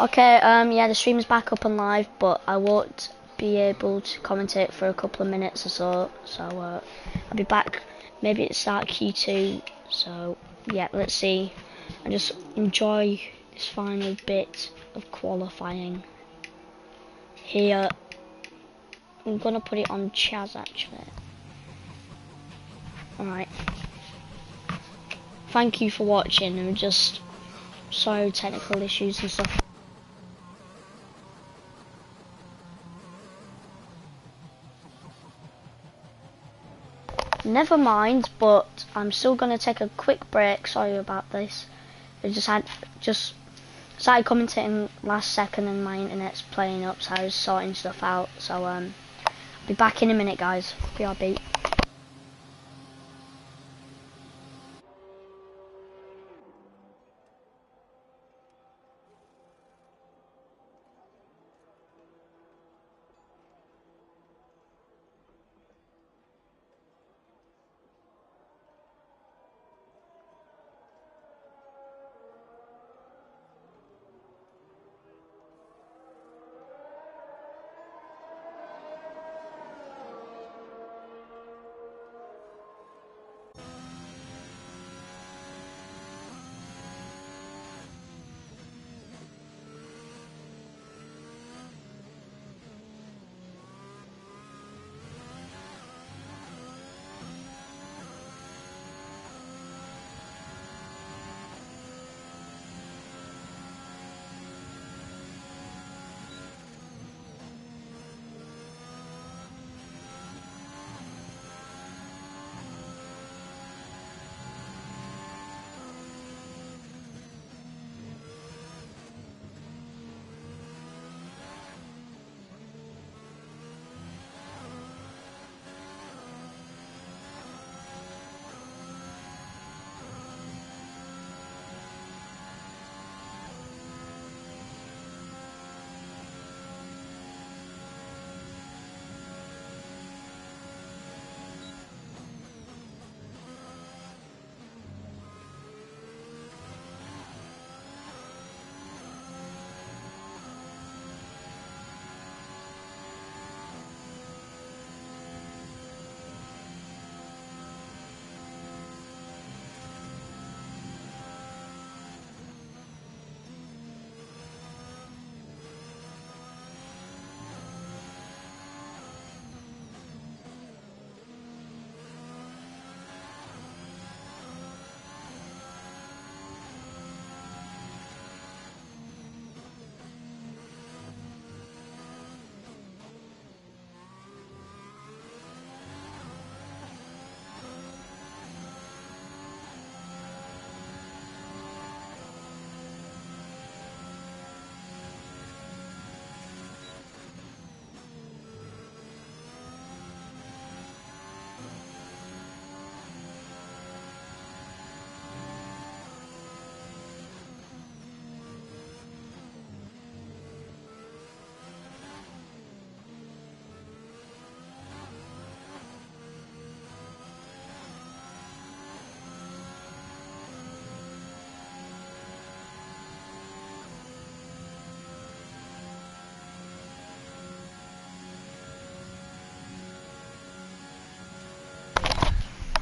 Okay, yeah, the stream's back up and live, but I won't be able to commentate for a couple of minutes or so. So I'll be back maybe at the start of Q2. So yeah, let's see. And just enjoy this final bit of qualifying. Here, I'm gonna put it on Chaz actually. Alright. Thank you for watching, and just sorry technical issues and stuff. Never mind, but I'm still gonna take a quick break. Sorry about this. I just started commentating last second and my internet's playing up, so I was sorting stuff out. So I'll be back in a minute, guys. BRB.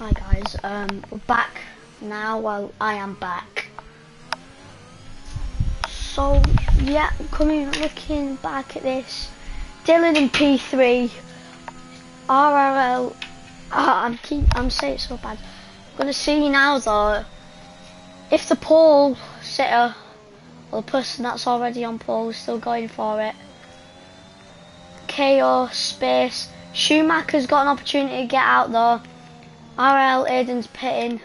Hi guys, we're back now. Well, I am back. So yeah, looking back at this, Dylan in P3, RRL. I'm saying it so bad. I'm gonna see now though if the pole sitter or the person that's already on pole is still going for it. KO space. Schumacher's got an opportunity to get out though. RL Aiden's pitting.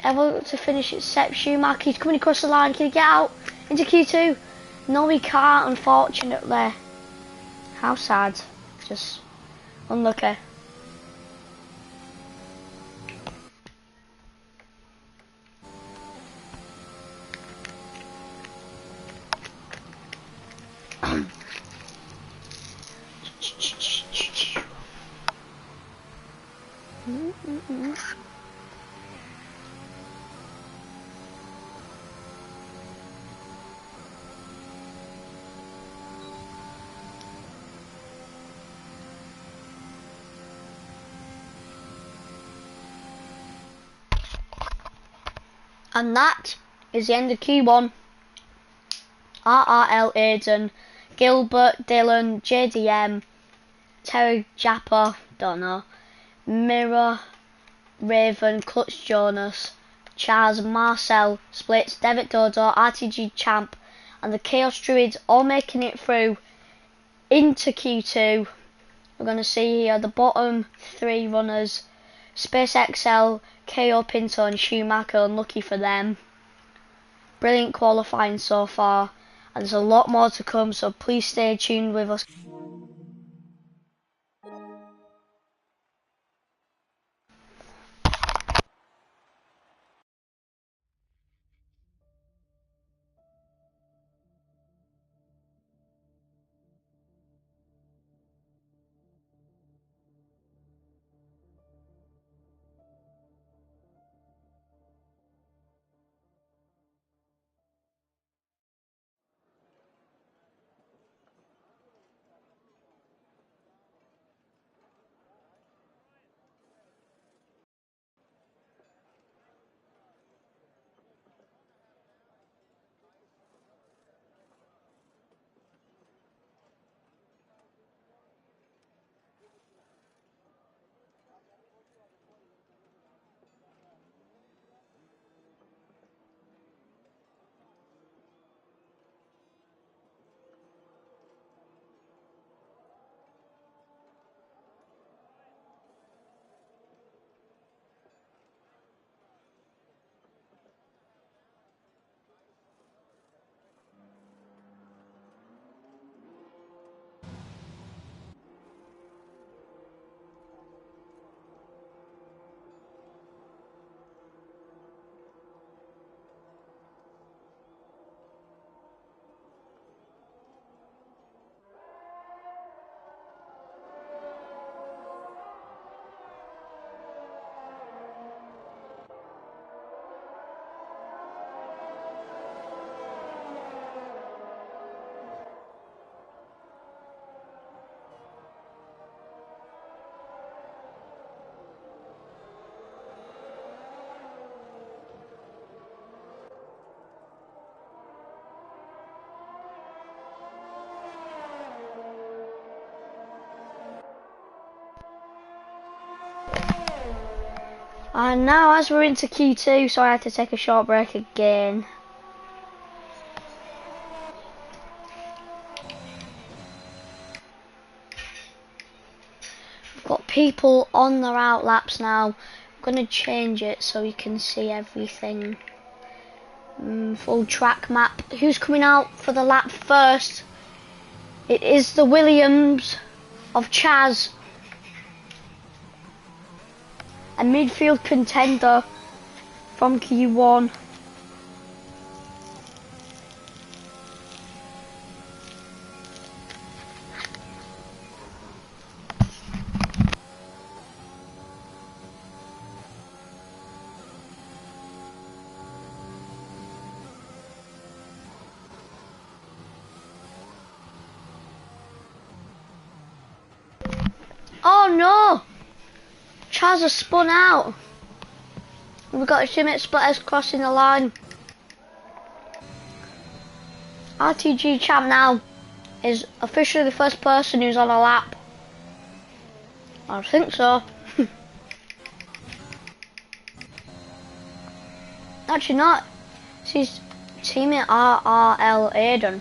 Ever to finish it, Sepp Schumacher, he's coming across the line. Can he get out into Q2? No, he can't, unfortunately. How sad. Just unlucky. And that is the end of Q1. RRL Aiden, Gilbert, Dylan, JDM, Terry Japper, don't know, Mirror, Raven, Clutch Jonas, Chaz, Marcel, Splits, Devitt Dodo, RTG Champ, and the Chaos Druids all making it through into Q2. We're going to see here the bottom 3 runners, Space XL, KO Pinto and Schumacher, unlucky for them. Brilliant qualifying so far, and there's a lot more to come, so please stay tuned with us. And now as we're into Q2, so I had to take a short break again. We've got people on their out laps now. I'm going to change it so you can see everything. Full track map. Who's coming out for the lap first? It is the Williams of Chaz. A midfield contender from Q1. Oh no! Chaz has spun out. We've got a Shimmick Splitters crossing the line. RTG Champ now is officially the first person who's on a lap. I think so. Actually not. She's teammate RRL Aiden.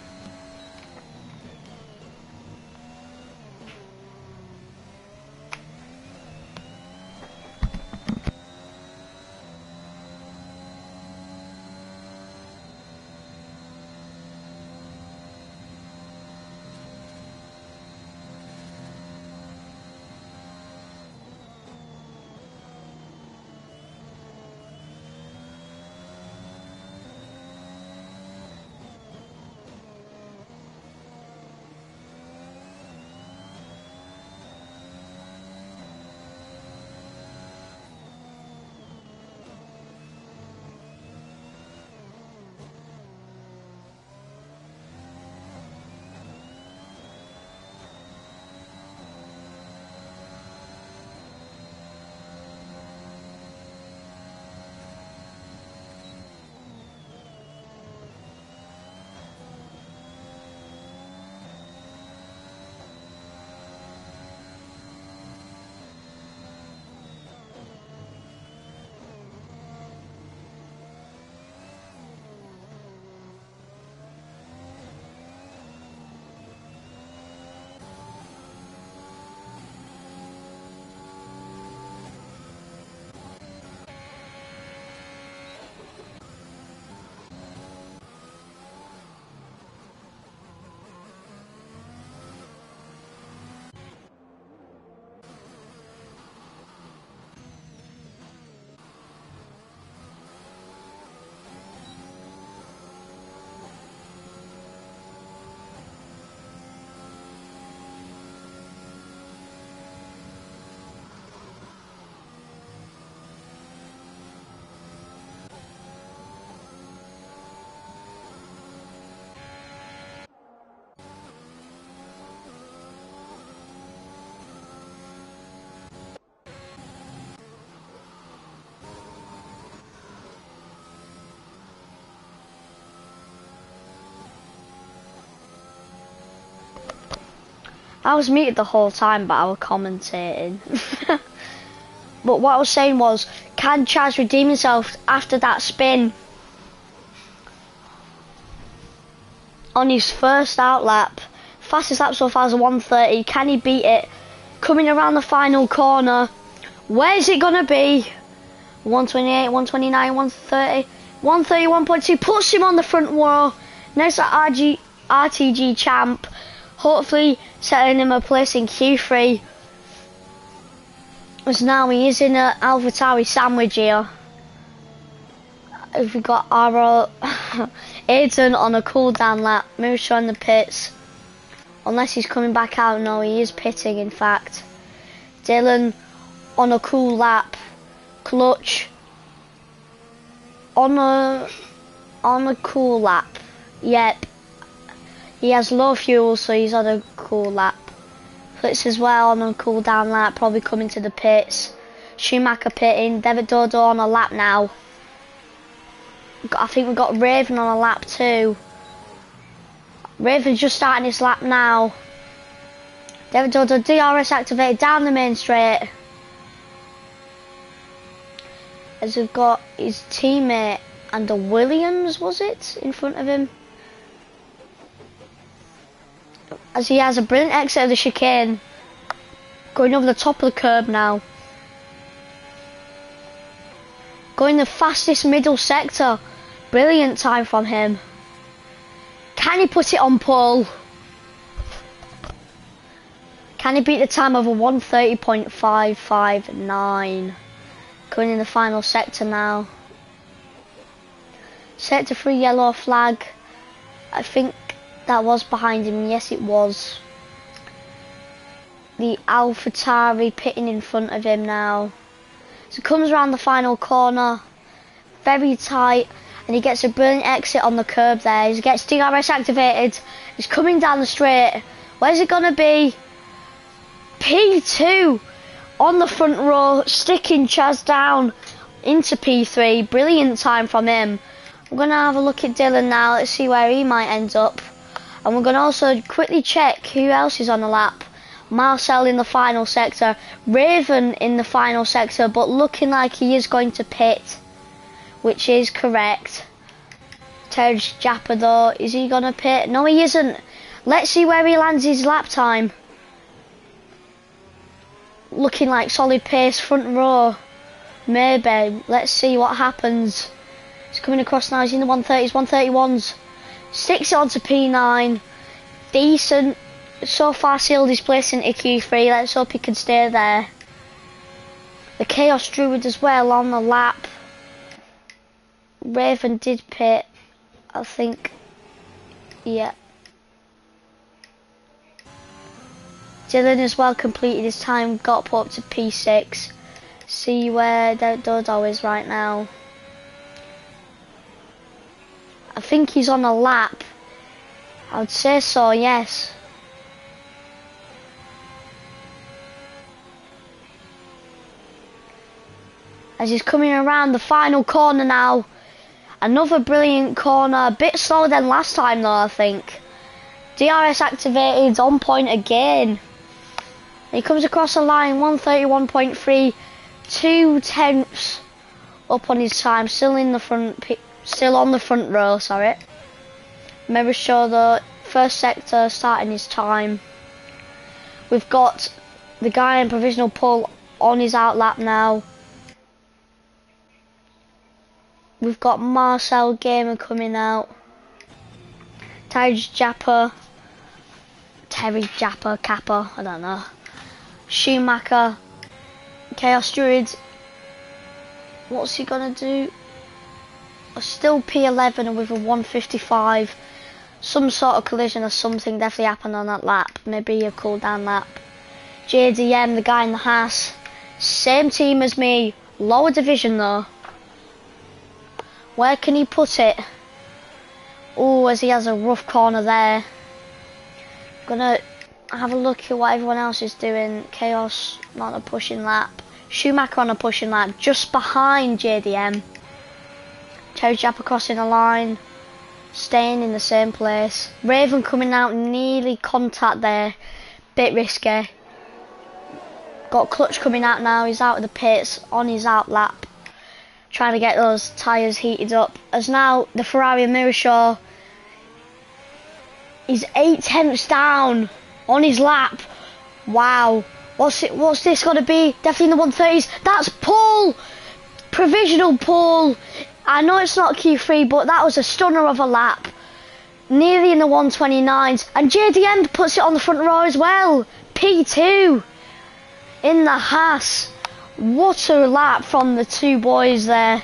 I was muted the whole time, but I was commentating. But what I was saying was, can Chaz redeem himself after that spin? On his first out lap. Fastest lap so far is a 1:30. Can he beat it? Coming around the final corner. Where's it going to be? 128, 129, 130. 131.2 puts him on the front row. Next to RTG champ. Hopefully setting him a place in Q3. As now he is in an AlphaTauri sandwich here. We've got our Aiden on a cool down lap. Maybe showing the pits. Unless he's coming back out. No, he is pitting in fact. Dylan on a cool lap. Clutch. On a cool lap. Yep. He has low fuel, so he's on a cool lap. Flitz as well on a cool down lap, probably coming to the pits. Schumacher pitting. David Dodo on a lap now. I think we've got Raven on a lap too. Raven's just starting his lap now. David Dodo DRS activated down the main straight. As we've got his teammate and the Williams, was it, in front of him? As he has a brilliant exit of the chicane. Going over the top of the curb now. Going the fastest middle sector. Brilliant time from him. Can he put it on pole? Can he beat the time of a 1:30.559? Going in the final sector now. Sector 3 yellow flag. I think that was behind him. Yes, it was. The AlphaTauri pitting in front of him now. So he comes around the final corner. Very tight. And he gets a brilliant exit on the curb there. He gets DRS activated. He's coming down the straight. Where's it going to be? P2 on the front row. Sticking Chaz down into P3. Brilliant time from him. I'm going to have a look at Dylan now. Let's see where he might end up. And we're going to also quickly check who else is on the lap. Marcel in the final sector. Raven in the final sector. But looking like he is going to pit. Which is correct. Terj Jappa though, is he gonna pit? No, he isn't. Let's see where he lands his lap time. Looking like solid pace, front row. Maybe. Let's see what happens. He's coming across now, he's in the 130s, 131s. Sticks it onto P9. Decent. So far sealed his place into Q3. Let's hope he can stay there. The Chaos Druid as well on the lap. Raven did pit, I think. Yeah. Dylan as well completed his time, got put up to P6. See where Dodo is right now. I think he's on a lap. I would say so, yes. As he's coming around the final corner now. Another brilliant corner, a bit slower than last time though, I think. DRS activated, on point again. He comes across the line, 131.3, 2/10 up on his time, still in the front, still on the front row, sorry. Maybe show the first sector starting his time. We've got the guy in provisional pole on his outlap now. We've got Marcel Gamer coming out. Terry Jappa, Kappa, I don't know. Schumacher, Chaos Druid. What's he gonna do? Still P11 and with a 155. Some sort of collision or something definitely happened on that lap. Maybe a cool down lap. JDM, the guy in the Haas. Same team as me. Lower division though. Where can he put it? Oh, as he has a rough corner there. Gonna have a look at what everyone else is doing. Chaos on a pushing lap. Schumacher on a pushing lap, just behind JDM. Terry Jappa crossing the line. Staying in the same place. Raven coming out, nearly contact there. bit risky. Got Clutch coming out now, he's out of the pits, on his out lap. Trying to get those tyres heated up. As now, the Ferrari and Mirashaw is 8 tenths down on his lap. Wow. What's this got to be? Definitely in the 130s. That's pole! Provisional pole. I know it's not Q3, but that was a stunner of a lap. Nearly in the 129s. And JDM puts it on the front row as well. P2 in the Haas. What a lap from the two boys there.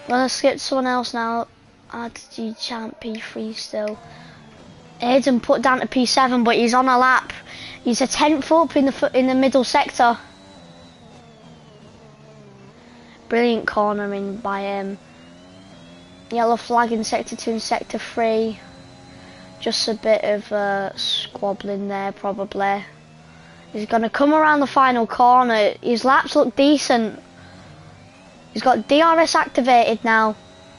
Well, let's get someone else now. RTG champ P3 still. Aiden put down to P7, but he's on a lap. He's a 10th up in the middle sector. Brilliant cornering by him. Yellow flag in sector 2 and sector 3. Just a bit of squabbling there probably. He's going to come around the final corner. His laps look decent. He's got DRS activated now.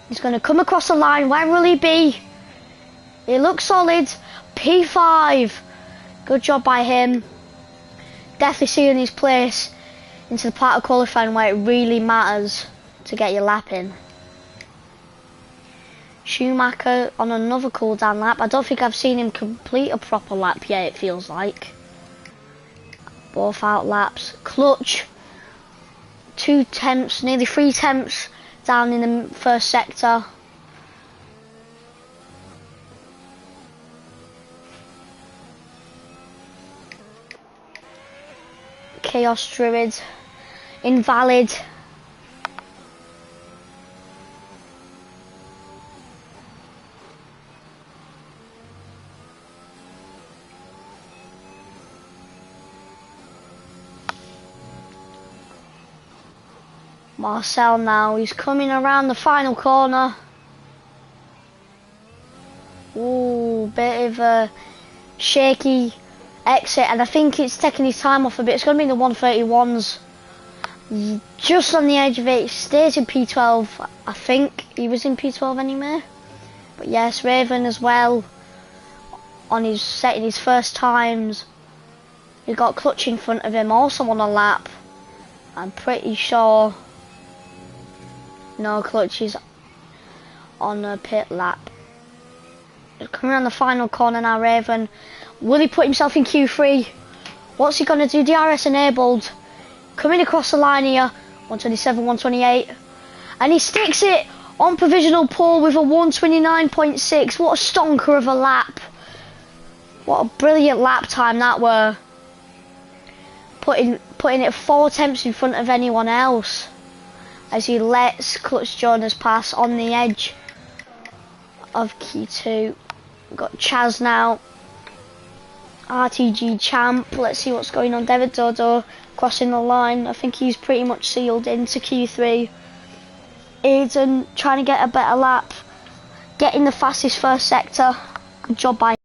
He's going to come across the line. Where will he be? He looks solid. P5. Good job by him. Definitely seeing his place into the part of qualifying where it really matters to get your lap in. Schumacher on another cool down lap. I don't think I've seen him complete a proper lap yet, it feels like. Both out laps. Clutch. 2 tenths, nearly 3 tenths down in the first sector. Chaos Druid. Invalid. Marcel now, he's coming around the final corner. Ooh, bit of a shaky exit, and I think it's taking his time off a bit. It's going to be in the 131s. Just on the edge of it, stays in P12. I think he was in P12 anyway. But yes, Raven as well. On his setting his first times. He's got Clutch in front of him, also on a lap. I'm pretty sure. No, Clutch is on a pit lap. Coming around the final corner now, Raven. Will he put himself in Q3? What's he going to do? DRS enabled. Coming across the line here. 127, 128. And he sticks it on provisional pole with a 129.6. What a stonker of a lap. What a brilliant lap time that were. Putting it 4 tenths in front of anyone else. As he lets Clutch Jonas pass on the edge of Q2. We've got Chaz now. RTG champ. Let's see what's going on. David Dodo crossing the line. I think he's pretty much sealed into Q3. Aiden trying to get a better lap. Getting the fastest first sector. Good job by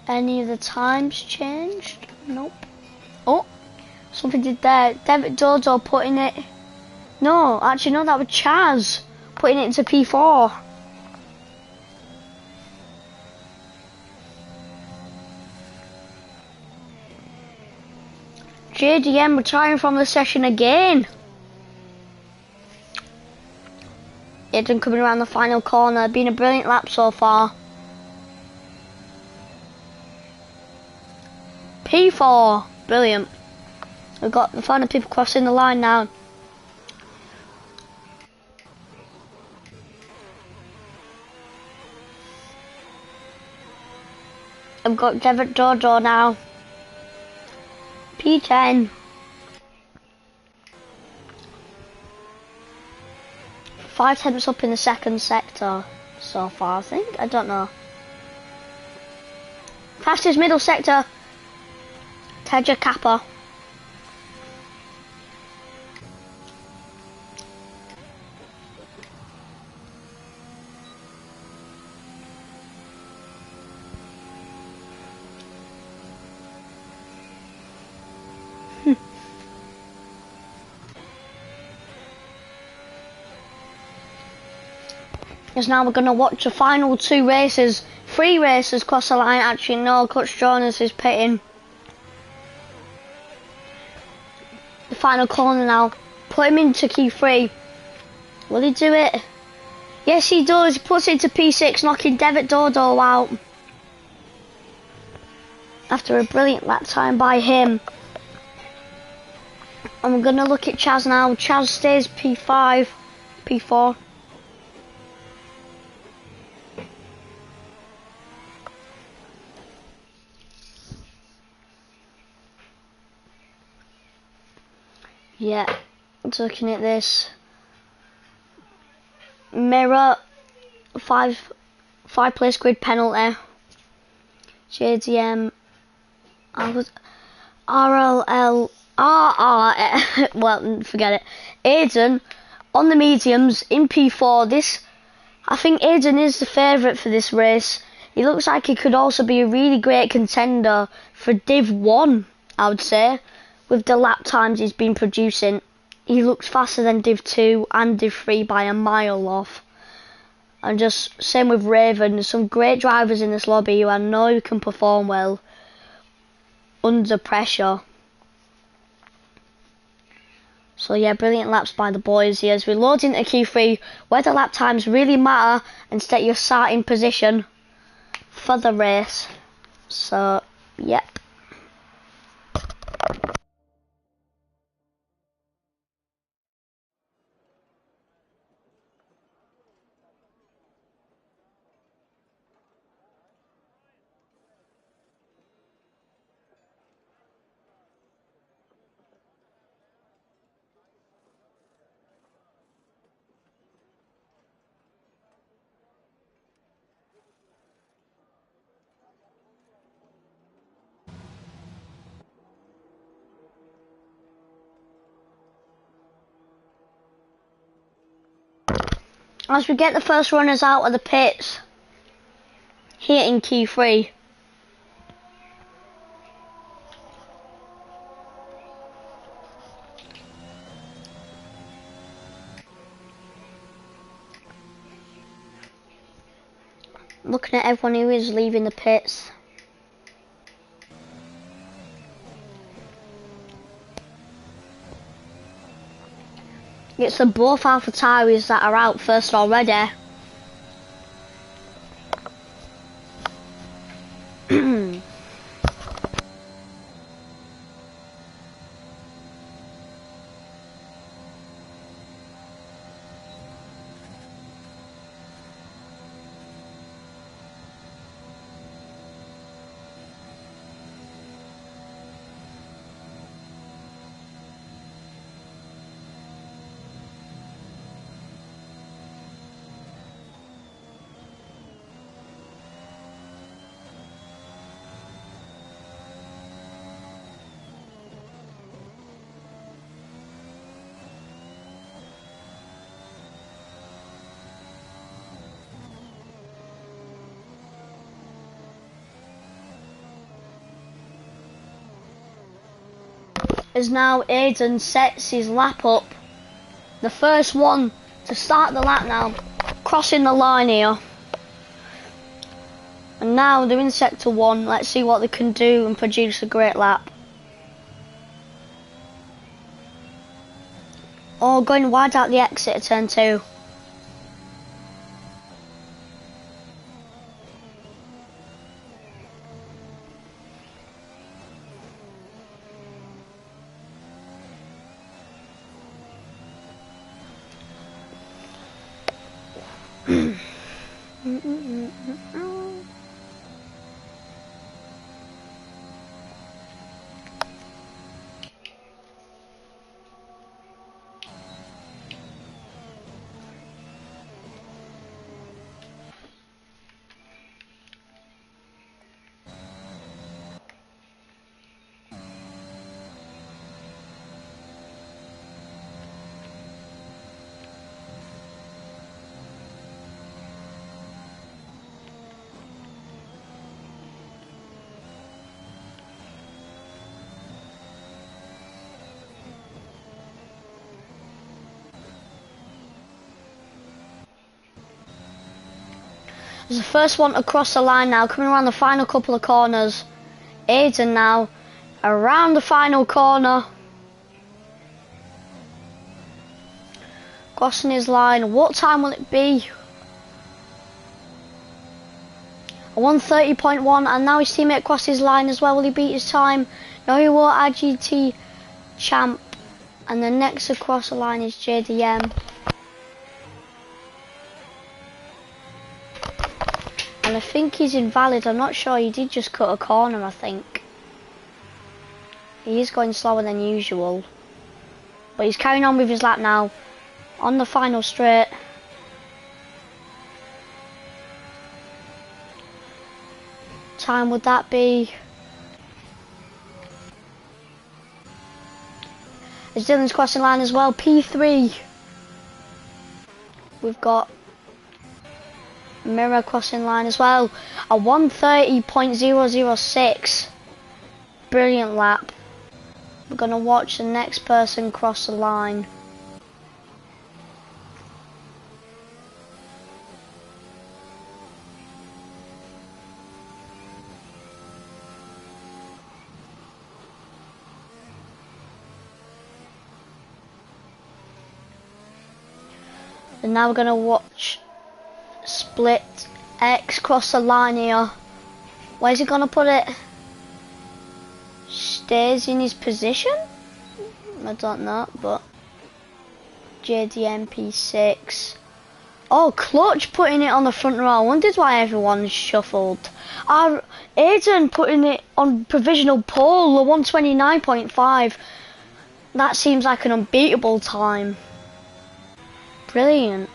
Any of the times changed? Nope. Oh, something did there. David Dodo putting it. No, actually no, that was Chaz putting it into P4. JDM retiring from the session again. Aiden coming around the final corner. Been a brilliant lap so far. P4, brilliant. We've got the final people crossing the line now. I've got Devon Dodo now. P10. 5 tenths up in the second sector so far, I think. I don't know. Fastest middle sector. Teja Kappa. Because now we're going to watch the final 2 races. 3 races cross the line. Actually, no, Coach Jonas is pitting. The final corner now. Put him into Q3. Will he do it? Yes, he does. He puts it into P6, knocking Devitt Dodo out. After a brilliant lap time by him. And we're going to look at Chaz now. Chaz stays P5, P4. Yeah, looking at this. Mirror, 5 place grid penalty. JDM, RLL, well, forget it. Aiden, on the mediums, in P4. This, I think Aiden is the favourite for this race. He looks like he could also be a really great contender for div1, I would say. With the lap times he's been producing, he looks faster than div2 and div3 by a mile off. And just same with Raven. There's some great drivers in this lobby who I know can perform well under pressure. So yeah, brilliant laps by the boys here as we load into Q3 where the lap times really matter and set your starting position for the race. So yep. As we get the first runners out of the pits here in Q3. Looking at everyone who is leaving the pits. It's the both AlphaTauris that are out first already. As now Aiden sets his lap up. The first one to start the lap now. Crossing the line here. And now they're in sector 1. Let's see what they can do and produce a great lap. Oh, going wide out the exit of turn 2. There's the first one across the line now, coming around the final couple of corners. Aiden now, around the final corner. Crossing his line, what time will it be? A 1:30.1, and now his teammate crossed his line as well. Will he beat his time? No, he won't. IGT champ. And the next across the line is JDM. And I think he's invalid. I'm not sure. He did just cut a corner, I think. He is going slower than usual. But he's carrying on with his lap now. On the final straight. Time would that be? As Dylan's crossing line as well, P3. We've got Mirror crossing line as well. A 1:30.006. Brilliant lap. We're going to watch the next person cross the line. And now we're going to watch Split X cross the line here. Where's he going to put it? Stays in his position? I don't know, but JDMP6. Oh, Clutch putting it on the front row. I wondered why everyone's shuffled. Aiden putting it on provisional pole, a 1:29.5. That seems like an unbeatable time. Brilliant.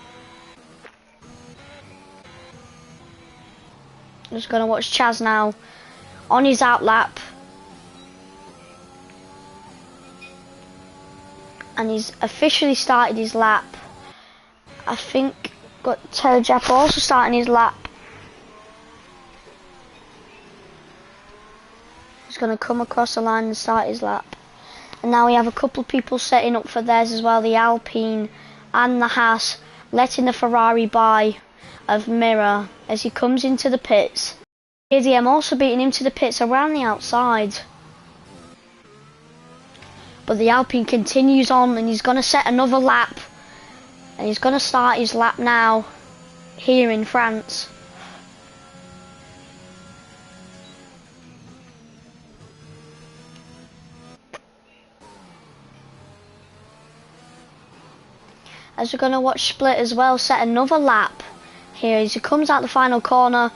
Just gonna watch Chaz now on his out lap, and he's officially started his lap. I think got Telejap also starting his lap. He's gonna come across the line and start his lap. And now we have a couple of people setting up for theirs as well. The Alpine and the Haas letting the Ferrari by of Mirror as he comes into the pits. ADM also beating him to the pits around the outside. But the Alpine continues on and he's going to set another lap. And he's going to start his lap now here in France. As we're going to watch Split as well set another lap here as he comes out the final corner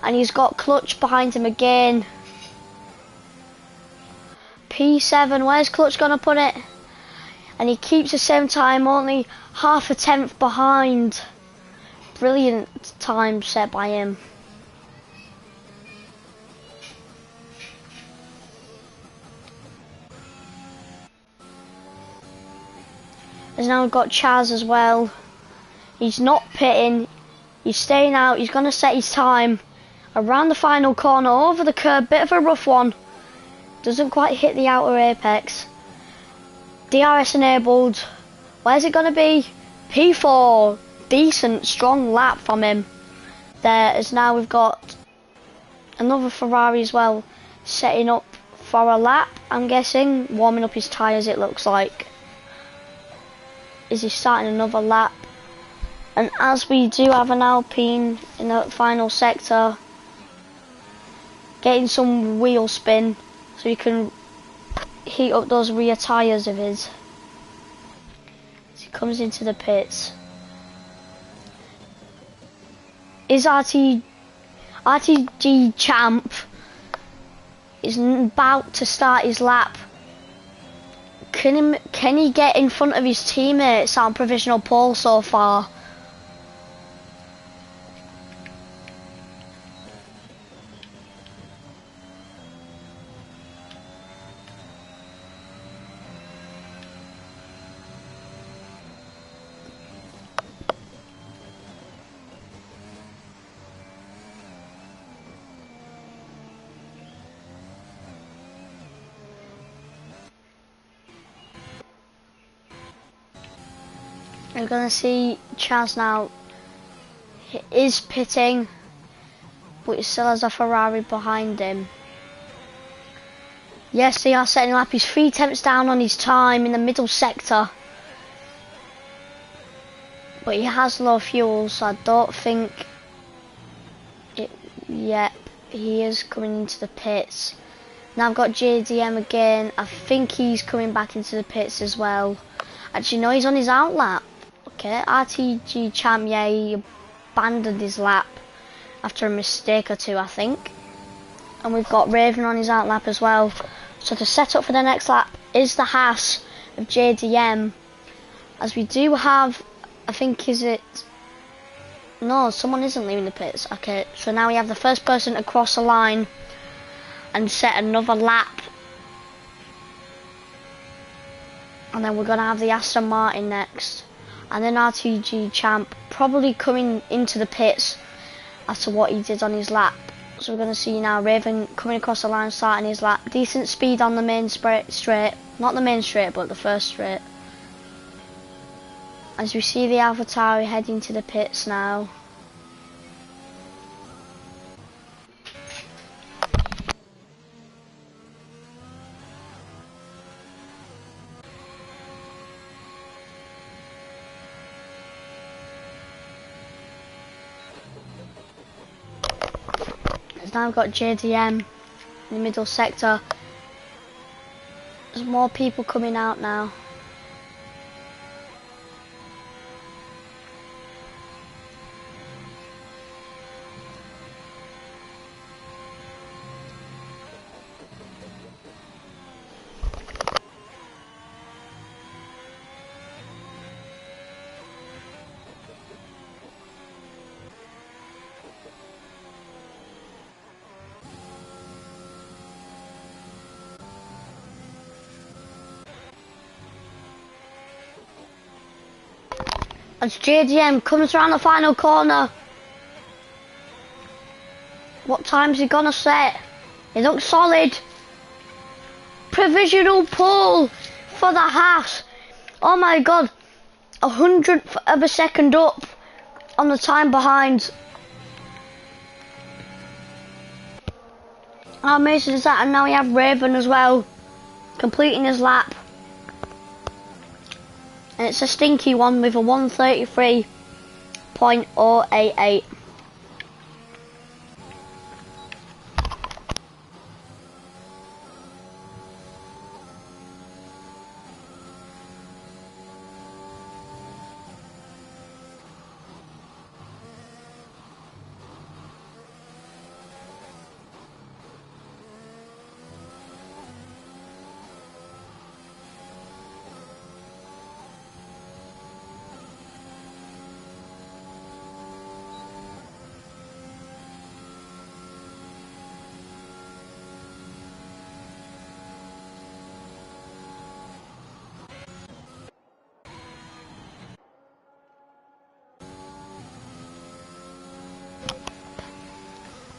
and he's got Clutch behind him again. P7, where's Clutch going to put it? And he keeps the same time, only half a tenth behind. Brilliant time set by him. As now we've got Chaz as well. He's not pitting. He's staying out. He's going to set his time around the final corner, over the curb. Bit of a rough one. Doesn't quite hit the outer apex. DRS enabled. Where's it going to be? P4. Decent, strong lap from him. There, as now we've got another Ferrari as well, setting up for a lap, I'm guessing. Warming up his tyres, it looks like. Is he starting another lap? And as we do have an Alpine in the final sector, getting some wheel spin so he can heat up those rear tyres of his as he comes into the pits. Is RTG champ is about to start his lap. Can he get in front of his teammates on provisional pole so far? We're going to see Chaz now. He is pitting. but he still has a Ferrari behind him. Yes, they are setting a lap. He's 3 tenths down on his time in the middle sector. But he has low fuel, so I don't think it. Yep, he is coming into the pits. Now I've got JDM again. I think he's coming back into the pits as well. Actually, no, he's on his out lap. Okay, RTG champ, yeah, he abandoned his lap after a mistake or two, I think. And we've got Raven on his out lap as well. So the setup for the next lap is the Haas of JDM. As we do have, I think, is it... No, someone isn't leaving the pits. Okay, so now we have the first person to cross the line and set another lap. And then we're going to have the Aston Martin next. And then RTG champ probably coming into the pits after what he did on his lap. So we're going to see now Raven coming across the line, starting his lap. Decent speed on the main straight. Not the main straight, but the first straight. As we see the AlphaTauri heading to the pits now. Now we've got JDM in the middle sector. There's more people coming out now. As JDM comes around the final corner. What time's he gonna set? He looks solid. Provisional pole for the Haas. Oh my god. 100th of a second up on the time behind. How amazing is that? And now we have Raven as well, completing his lap. And it's a stinky one with a 133.088.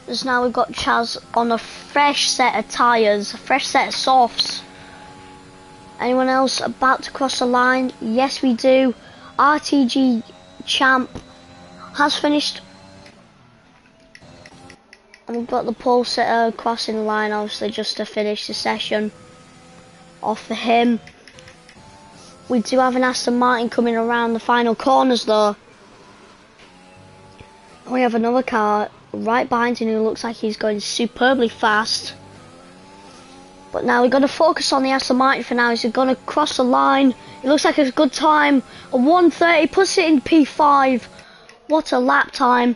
As now we've got Chaz on a fresh set of tyres, a fresh set of softs. Anyone else about to cross the line? Yes, we do. RTG champ has finished. And we've got the pole sitter crossing the line, obviously, just to finish the session off for him. We do have an Aston Martin coming around the final corners though. We have another car right behind him who looks like he's going superbly fast. But now we're going to focus on the Aston Martin for now. He's going to cross the line. It looks like a good time. A 1:30 puts it in P5. What a lap time.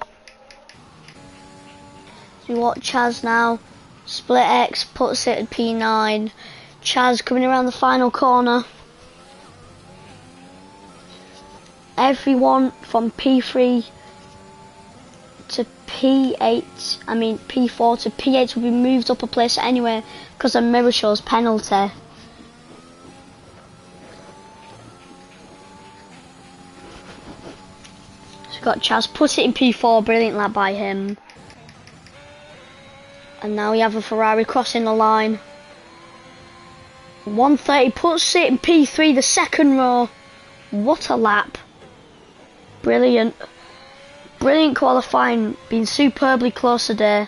We watch Chaz now. Split X puts it at P9. Chaz coming around the final corner. Everyone from P3 to P4 to P8 will be moved up a place anyway because of Mirashaw's penalty. So we've got Chaz, put it in P4, brilliant lap by him. And now we have a Ferrari crossing the line. 1:30 puts it in P3, the second row. What a lap. Brilliant. Brilliant qualifying, been superbly close today.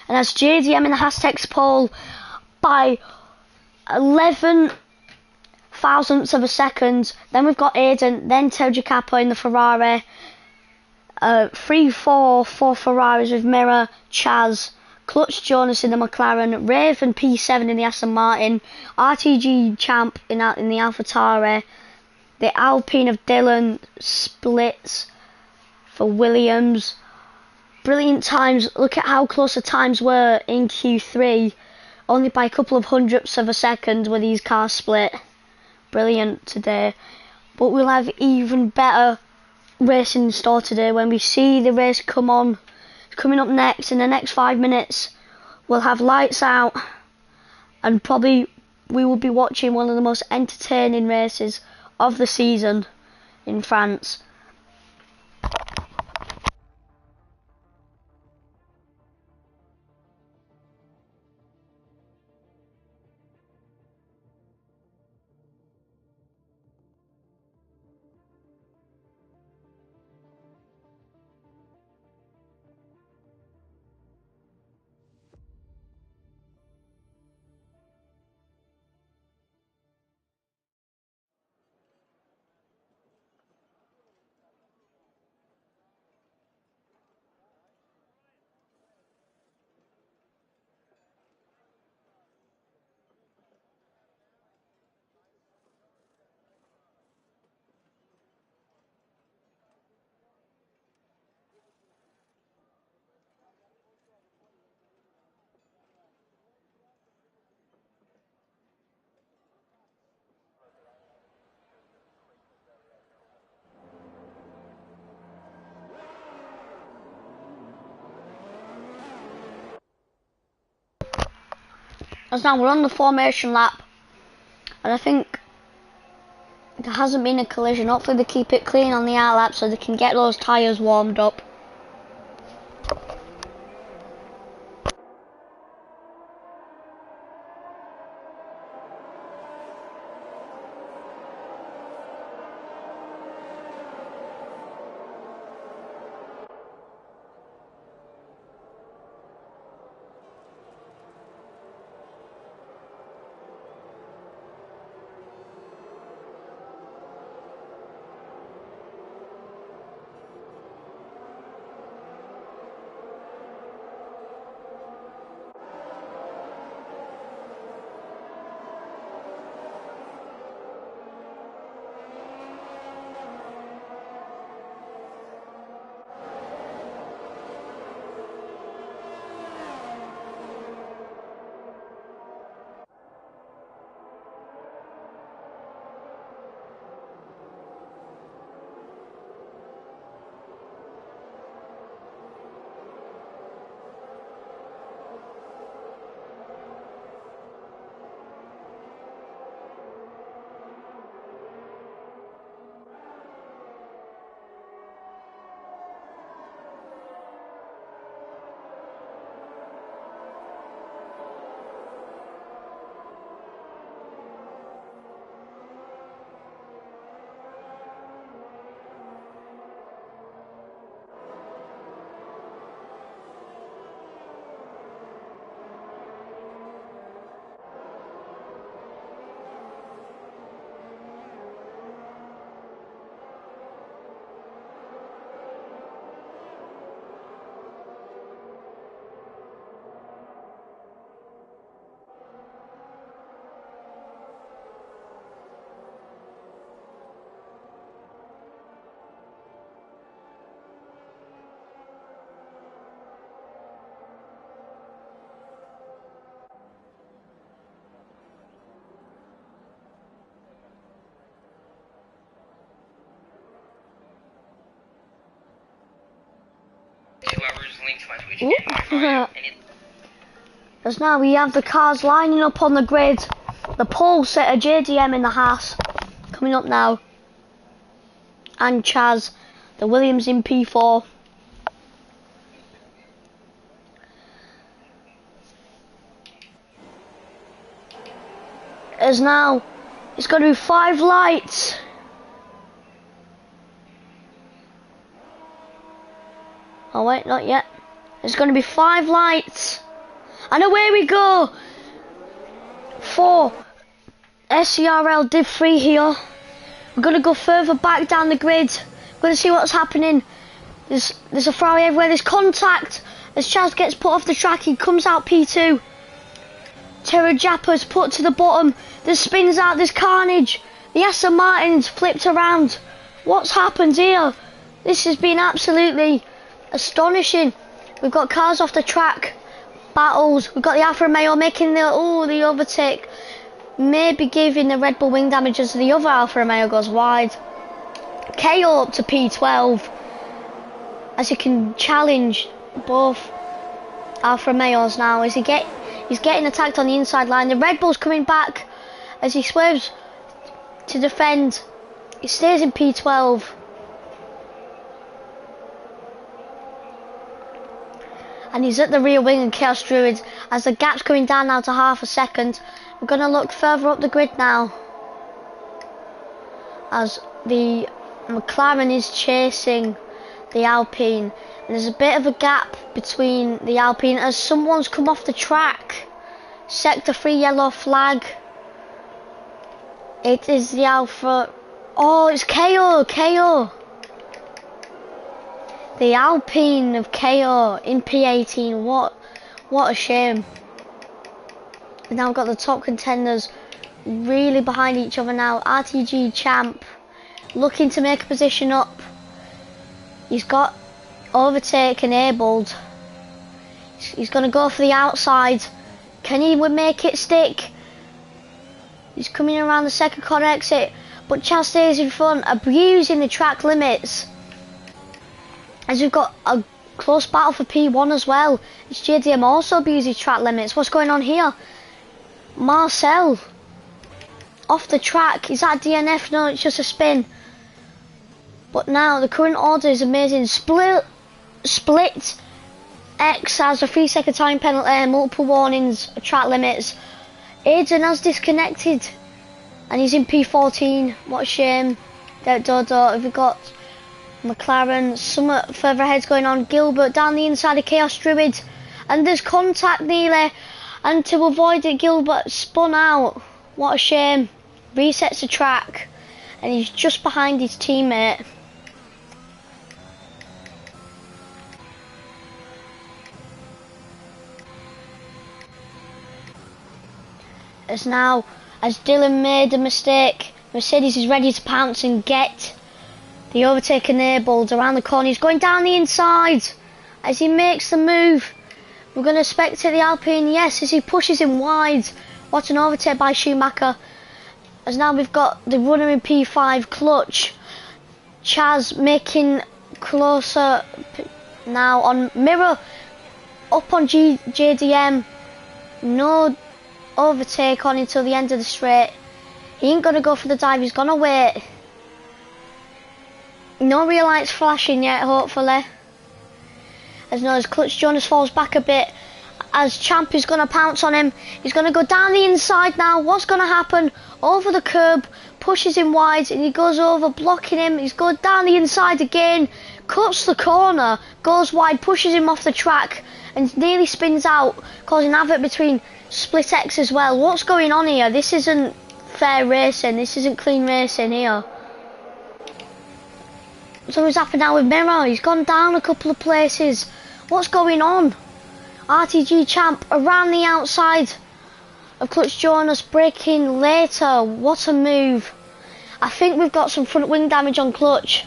And that's JDM in the Aztecs pole by 11 thousandths of a second. Then we've got Aiden, then Sergio Capo in the Ferrari. 3-4 for Ferraris with Mirror, Chaz, Clutch Jonas in the McLaren, Raven P7 in the Aston Martin, RTG Champ in the AlphaTauri, the Alpine of Dylan, Splits for Williams. Brilliant times. Look at how close the times were in Q3, only by a couple of hundredths of a second where these cars split. Brilliant today, but we'll have even better racing in store today when we see the race coming up next. In the next 5 minutes we'll have lights out, and probably we will be watching one of the most entertaining races of the season in France. As now we're on the formation lap, and I think there hasn't been a collision. Hopefully they keep it clean on the out lap so they can get those tyres warmed up. As now we have the cars lining up on the grid. The pole setter JDM in the Haas coming up now, and Chaz, the Williams in P4. As now it's going to be 5 lights. Oh wait, not yet. There's going to be 5 lights. And away we go. For Scrl div3 here. We're going to go further back down the grid. We're going to see what's happening. There's a Ferrari everywhere. There's contact. As Chaz gets put off the track, he comes out P2. Terra Jappa's put to the bottom. There's spins out. There's carnage. The Aston Martin's flipped around. What's happened here? This has been absolutely astonishing. We've got cars off the track. Battles. We've got the Alfa Romeo making the overtake. Maybe giving the Red Bull wing damage as the other Alfa Romeo goes wide. KO up to P12. As he can challenge both Alfa Romeos now. He's getting attacked on the inside line. The Red Bull's coming back as he swerves to defend. He stays in P12. And he's at the rear wing and Chaos Druids as the gap's coming down now to half a second. We're going to look further up the grid now as the McLaren is chasing the Alpine. And there's a bit of a gap between the Alpine as someone's come off the track. Sector 3 yellow flag. It is the Alpha. Oh, it's KO. The Alpine of KO in P18. What a shame. We've now got the top contenders really behind each other now. RTG Champ looking to make a position up. He's got overtake enabled. He's going to go for the outside. Can he make it stick? He's coming around the second corner exit, but Chaz stays in front, abusing the track limits. As we've got a close battle for P1 as well. It's JDM also abuses track limits. What's going on here? Marcel off the track. Is that DNF? No, it's just a spin. But now the current order is amazing. Split X has a 3-second time penalty, multiple warnings, track limits. Aiden has disconnected and he's in P14. What a shame. Dodo. We've got McLaren. Some further ahead's going on. Gilbert down the inside of Chaos Druid. And there's contact nearly. And to avoid it, Gilbert spun out. What a shame. Resets the track. And he's just behind his teammate. As Dylan made a mistake, Mercedes is ready to pounce and get the overtake enabled around the corner. He's going down the inside as he makes the move. We're going to spectate the Alpine, yes, as he pushes him wide. What an overtake by Schumacher. As now we've got the runner in P5, Clutch. Chaz making closer now on Mirror. Up on JDM. No overtake on until the end of the straight. He ain't gonna go for the dive, he's gonna wait. No real lights flashing yet, hopefully. As Clutch Jonas falls back a bit, as Champ is gonna pounce on him. He's gonna go down the inside now. What's gonna happen? Over the curb, pushes him wide, and he goes over, blocking him. He's going down the inside again, cuts the corner, goes wide, pushes him off the track, and nearly spins out, causing havoc between Split X as well. What's going on here? This isn't fair racing. This isn't clean racing here. Something's happened now with Mirror. He's gone down a couple of places. What's going on? RTG Champ around the outside of Clutch Jonas, braking later. What a move. I think we've got some front wing damage on Clutch.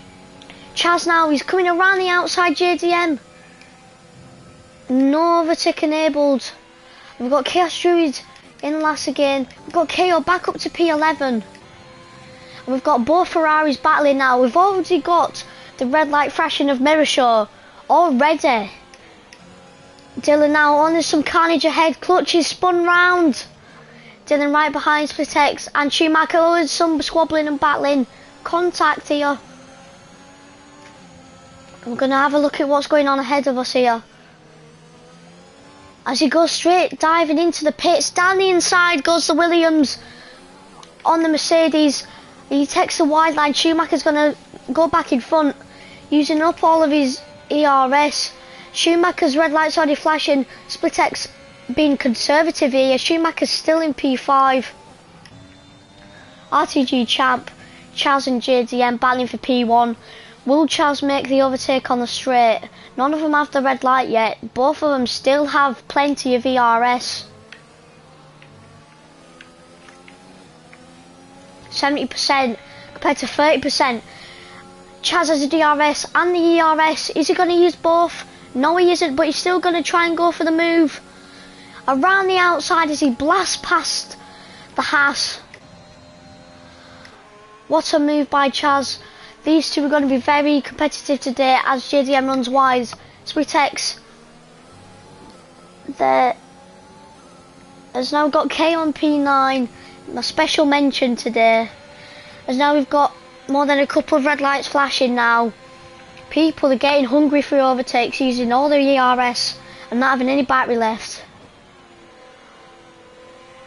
Chaz now, he's coming around the outside JDM. No overtake enabled. We've got Chaos Druid in last again. We've got KO back up to P11. And we've got both Ferraris battling now. We've already got the red light flashing of Mirror Show already. Dylan now on, there's some carnage ahead. Clutch is spun round. Dylan right behind Split X and Schumacher. Oh, there's some squabbling and battling. Contact here. I'm going to have a look at what's going on ahead of us here. As he goes straight, diving into the pits. Down the inside goes the Williams on the Mercedes. He takes the wide line. Schumacher's going to go back in front, using up all of his ERS. Schumacher's red light's already flashing. Splitex being conservative here. Schumacher's still in P5. RTG Champ, Chaz and JDM battling for P1. Will Chaz make the overtake on the straight? None of them have the red light yet. Both of them still have plenty of ERS. 70% compared to 30%. Chaz has the DRS and the ERS. Is he going to use both? No, he isn't, but he's still going to try and go for the move. Around the outside as he blasts past the Haas. What a move by Chaz. These two are going to be very competitive today as JDM runs wise. Splitex there has now got K on P9. My special mention today. As now we've got more than a couple of red lights flashing now. People are getting hungry for overtakes, using all their ERS and not having any battery left.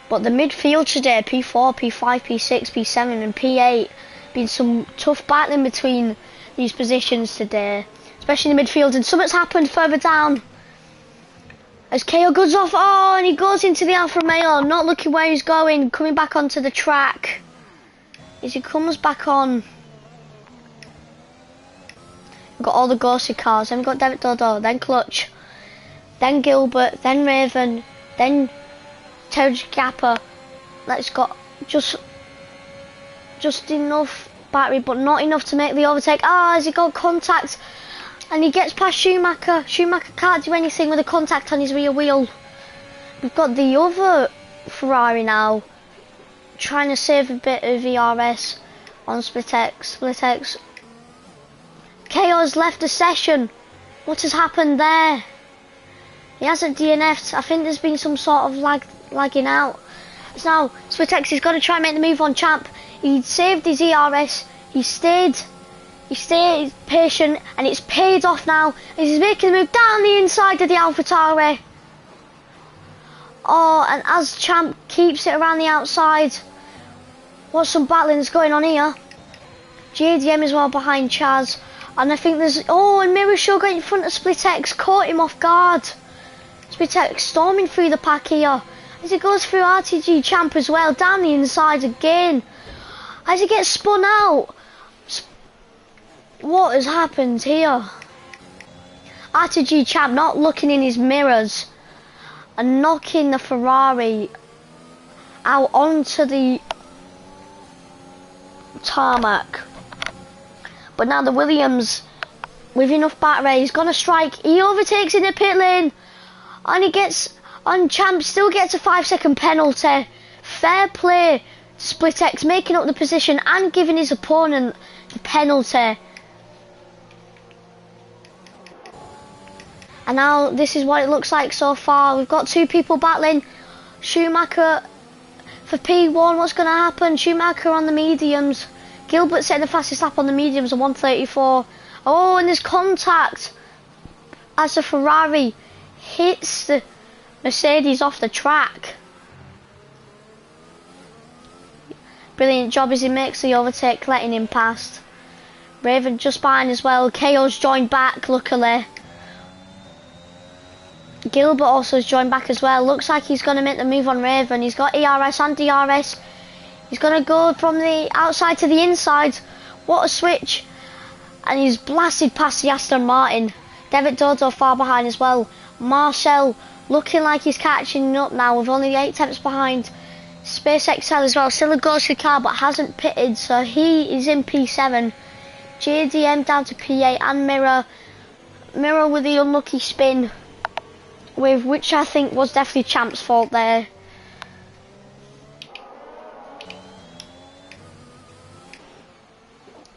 But the midfield today, P4, P5, P6, P7 and P8, been some tough battling between these positions today, especially in the midfield, and something's happened further down. As KO goes off, oh, and he goes into the Alfa Romeo, not looking where he's going, coming back onto the track. As he comes back on, we've got all the ghosted cars, then we've got David Dodo, then Clutch, then Gilbert, then Raven, then Terry Gapper. That's got just enough battery, but not enough to make the overtake. Has he got contact? And he gets past Schumacher. Schumacher can't do anything with the contact on his rear wheel. We've got the other Ferrari now trying to save a bit of ERS on Splitex. KO's left the session. What has happened there? He hasn't DNF'd. I think there's been some sort of lagging out. So now Splitex is going to try and make the move on Champ. He saved his ERS. He stayed patient, and it's paid off now. He's making the move down the inside of the AlphaTauri. Oh, and as Champ keeps it around the outside, what's some battling's going on here? JDM is well behind Chaz, and I think there's and Mirror Show got in front of Splitex, caught him off guard. Splitex storming through the pack here as he goes through RTG Champ as well, down the inside again. As he gets spun out. What has happened here? RTG Champ not looking in his mirrors and knocking the Ferrari out onto the tarmac. But now the Williams, with enough battery, he's gonna strike. He overtakes in the pit lane, and Champ still gets a 5-second penalty. Fair play, Splitex making up the position and giving his opponent the penalty. And now this is what it looks like so far. We've got two people battling. Schumacher for P1, what's going to happen? Schumacher on the mediums. Gilbert setting the fastest lap on the mediums at 1:34. Oh, and there's contact as the Ferrari hits the Mercedes off the track. Brilliant job as he makes the overtake, letting him past. Raven just behind as well. KO's joined back, luckily. Gilbert also has joined back as well. Looks like he's going to make the move on Raven. He's got ERS and DRS. He's going to go from the outside to the inside. What a switch. And he's blasted past the Aston Martin. David Dodo far behind as well. Marcel looking like he's catching up now with only 8 tenths behind. Space XL as well. Still a ghosted car but hasn't pitted, so he is in P7. JDM down to P8 and Mirror with the unlucky spin, with which I think was definitely Champ's fault there.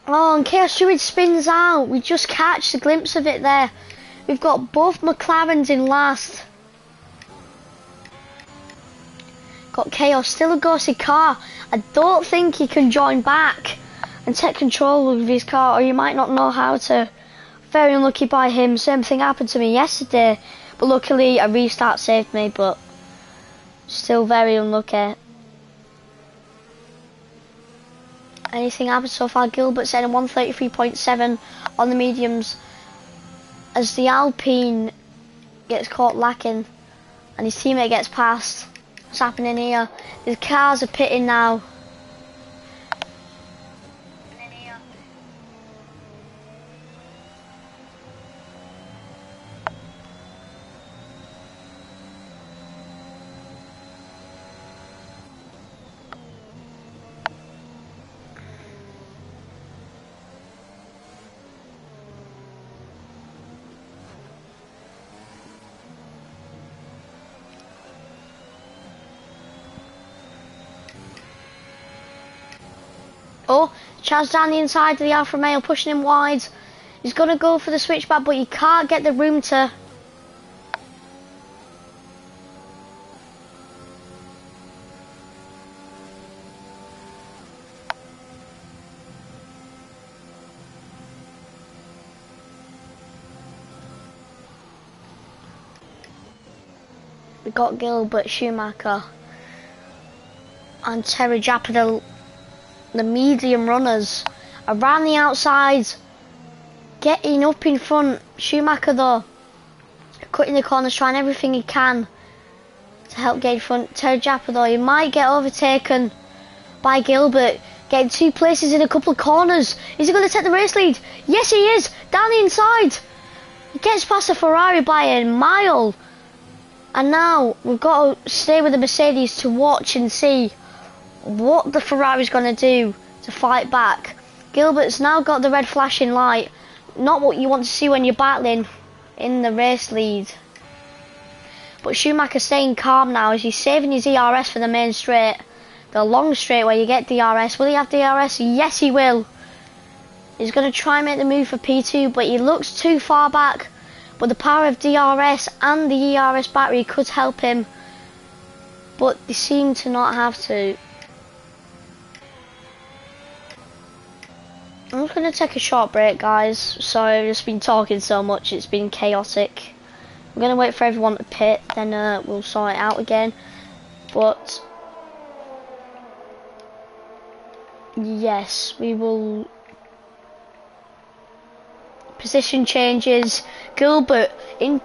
Oh, and Chaos Druid spins out. We just catch a glimpse of it there. We've got both McLarens in last. Got Chaos, still a ghosted car. I don't think he can join back and take control of his car, or you might not know how to. Very unlucky by him. Same thing happened to me yesterday, but luckily a restart saved me, but still very unlucky. Anything happened so far? Gilbert setting 133.7 on the mediums as the Alpine gets caught lacking and his teammate gets past. What's happening here? The cars are pitting now. Oh, Chaz down the inside of the Alfa Romeo, pushing him wide. He's going to go for the switchback, but he can't get the room to... We got Gilbert, Schumacher and Terry Jappa, the medium runners around the outside, getting up in front. Schumacher though, cutting the corners, trying everything he can to help get in front. Terry Jappa though, he might get overtaken by Gilbert, getting 2 places in a couple of corners. Is he going to take the race lead? Yes he is, down the inside. He gets past the Ferrari by a mile. And now we've got to stay with the Mercedes to watch and see what the Ferrari's going to do to fight back. Gilbert's now got the red flashing light. Not what you want to see when you're battling in the race lead. But Schumacher's staying calm now as he's saving his ERS for the main straight. The long straight where you get DRS. Will he have DRS? Yes he will. He's going to try and make the move for P2, but he looks too far back. But the power of DRS and the ERS battery could help him. But they seem to not have to. I'm just going to take a short break, guys. Sorry, I've just been talking so much, it's been chaotic. I'm going to wait for everyone to pit, then we'll sort it out again. But yes, we will. Position changes. Gilbert in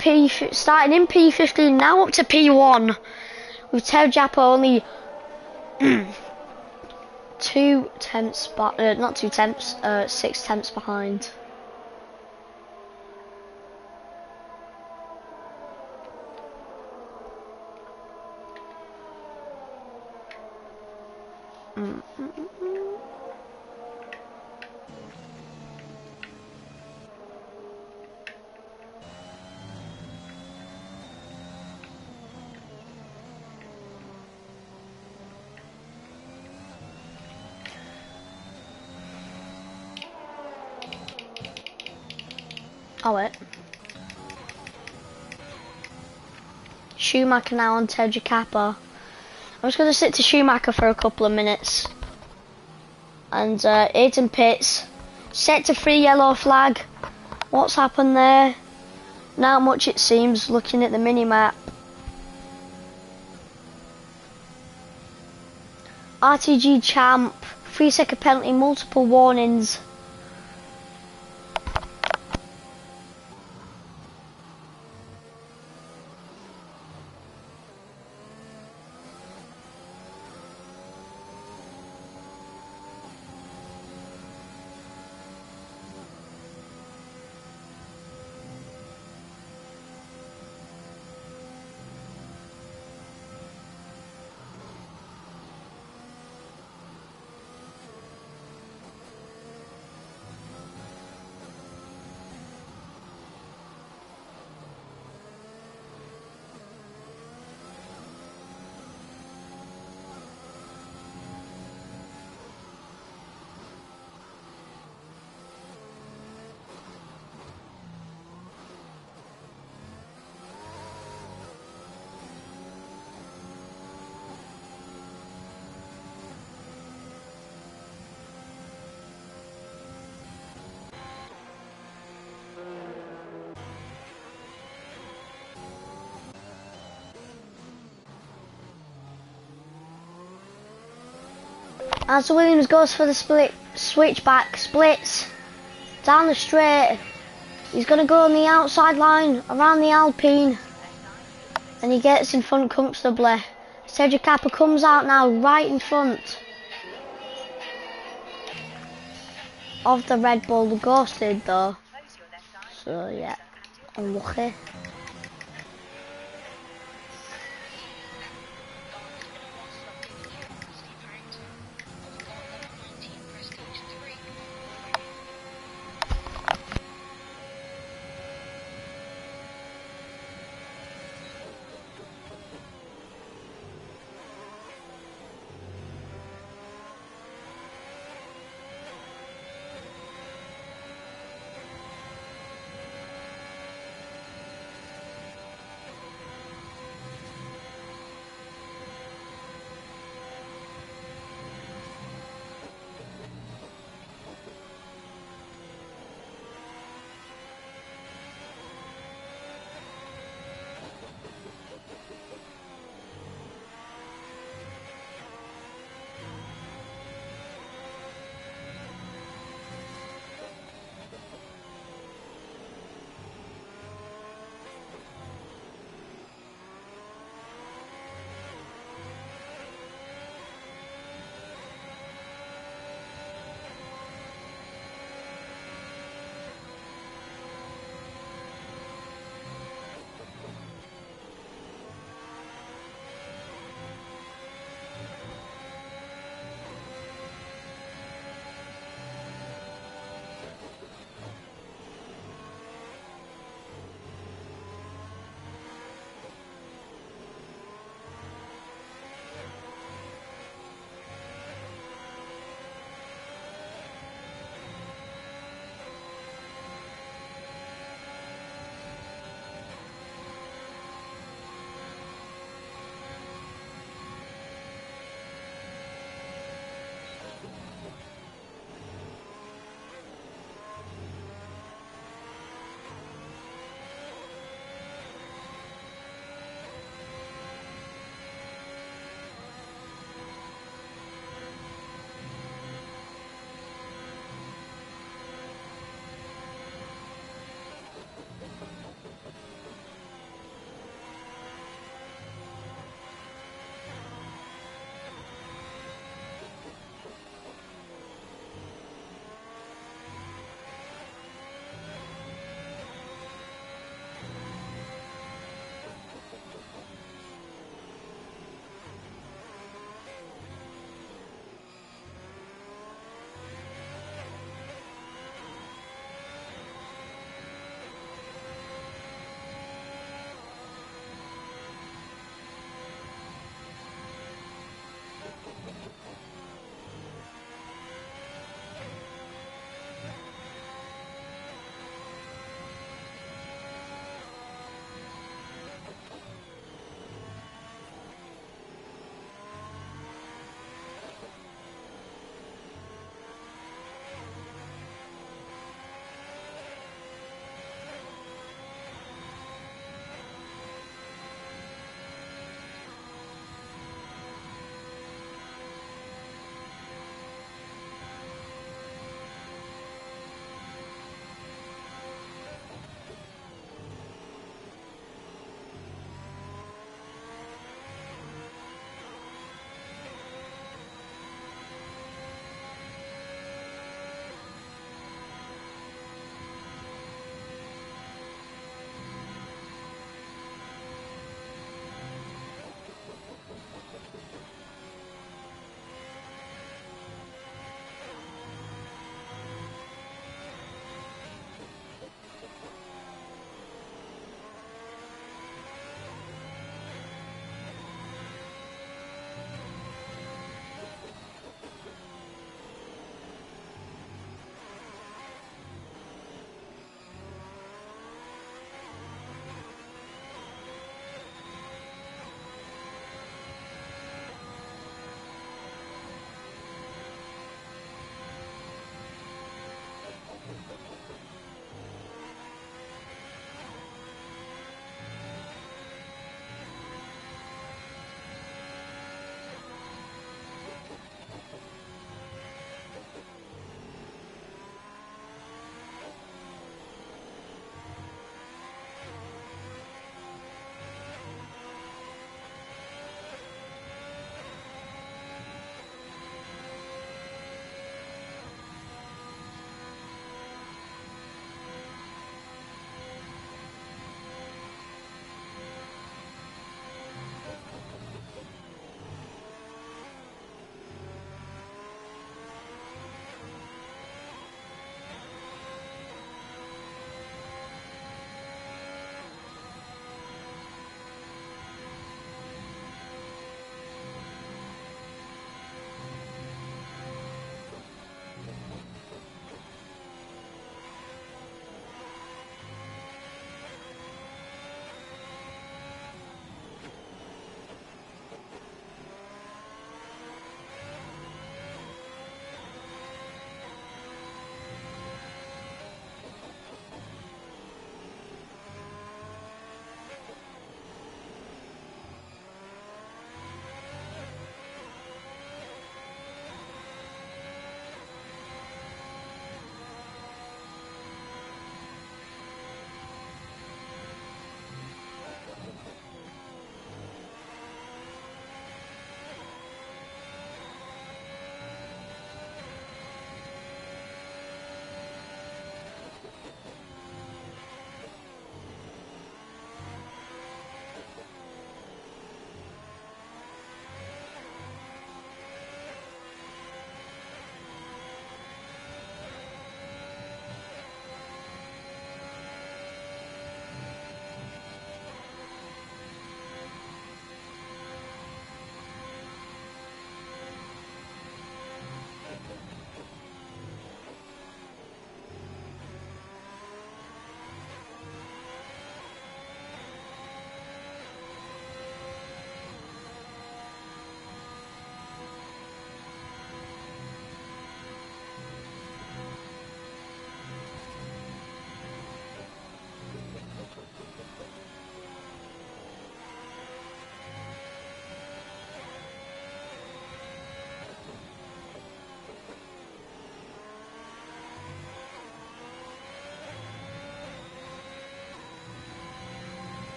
starting in P15, now up to P1. With Terry Jappa only 2 tenths, not 2 tenths, 6 tenths behind. Oh wait. Schumacher now on Terry Jappa. I'm just going to sit to Schumacher for a couple of minutes. And Aiden pits. Set to 3 yellow flag. What's happened there? Not much it seems, looking at the mini-map. RTG champ. 3-second penalty, multiple warnings. As Williams goes for the switchback, splits down the straight. He's going to go on the outside line around the Alpine. And he gets in front comfortably. Sergio Kappa comes out now, right in front of the Red Bull. Ghosted though. So yeah, unlucky.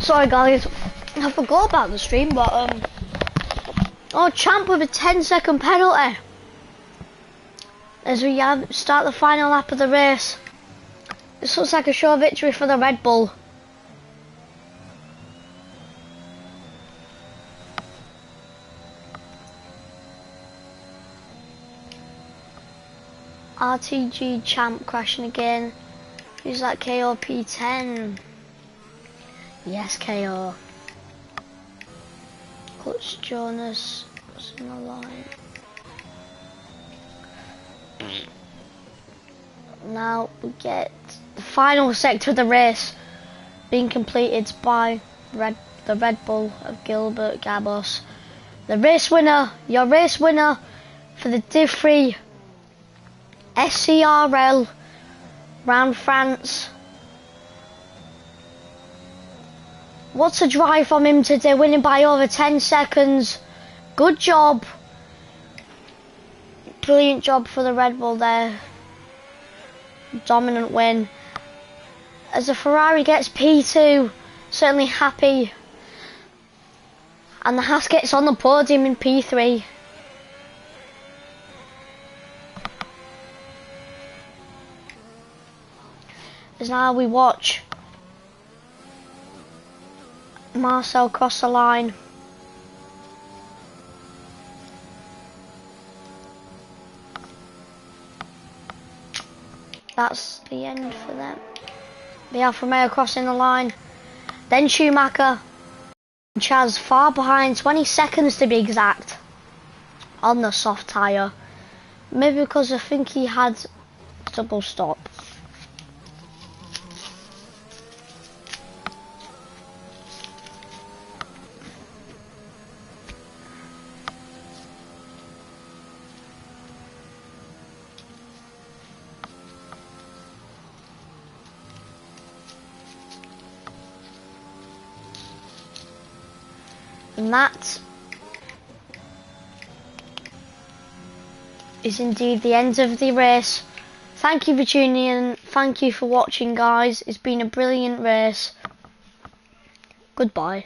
Sorry guys, I forgot about the stream, but oh, Champ with a 10-second penalty as we start the final lap of the race. This looks like a sure victory for the Red Bull. RTG Champ crashing again. Who's that? KO P10. Yes, KO. Clutch Jonas was in the line. Now we get the final sector of the race being completed by the Red Bull of Gilbert Gabos. The race winner, your race winner for the div3 Scrl round France. What's a drive from him today, winning by over 10 seconds. Good job. Brilliant job for the Red Bull there. Dominant win. As the Ferrari gets P2, certainly happy. And the Haas gets on the podium in P3. As now we watch Marcel cross the line. That's the end for them. The Alfa Romeo crossing the line. Then Schumacher. Chaz far behind, 20 seconds to be exact, on the soft tyre. Maybe because I think he had double stop. And that is indeed the end of the race. Thank you for tuning in. Thank you for watching, guys. It's been a brilliant race. Goodbye.